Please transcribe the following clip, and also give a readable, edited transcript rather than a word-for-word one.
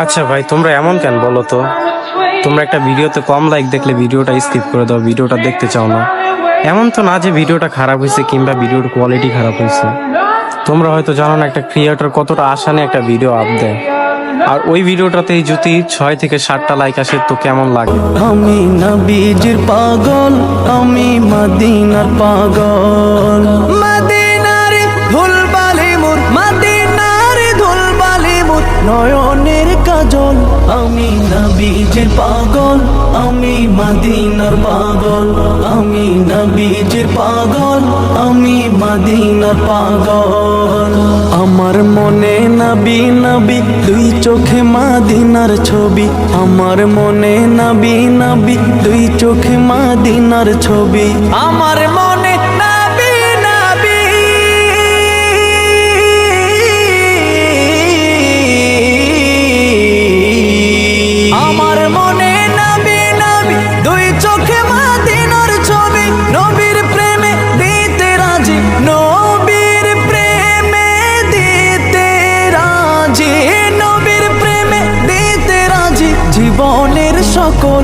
আচ্ছা ভাই, তোমরা এমন কেন বলো তো? তোমরা একটা ভিডিওতে কম লাইক দেখলে ভিডিওটা স্কিপ করে দাও, ভিডিওটা দেখতে চাও না। এমন তো না যে ভিডিওটা খারাপ হয়েছে কিংবা ভিডিওর কোয়ালিটি খারাপ হয়েছে। তোমরা হয়তো জানো না একটা ক্রিয়েটর কতটা আশা নিয়ে একটা ভিডিও আপ দেয়, আর ওই ভিডিওটাতেই যদি 6 থেকে 7টা লাইক আসে তো কেমন লাগে? আমি নবীজির পাগল, আমি মদিনার পাগল। মদিনার ধুলবালি মোর, মদিনার ধুলবালি মোর নয়নের কাজল। আমি নবীজির পাগল, আমি মদিনার পাগল। আমি নবীজির পাগল, আমি মদিনার পাগল। আমার মনে নবী নবী, দুই চোখে মদিনার ছবি। আমার মনে নবী নবী, দুই চোখে মদিনার ছবি। আমার মনে নবী নবী, আমার মনে নবী নবী, দুই চোখে মদিনার ছবি। নবীর প্রেমে দিতে রাজি, নবীর প্রেমে দিতে রাজি, নবীর প্রেমে দিতে রাজি জীবনের সকল।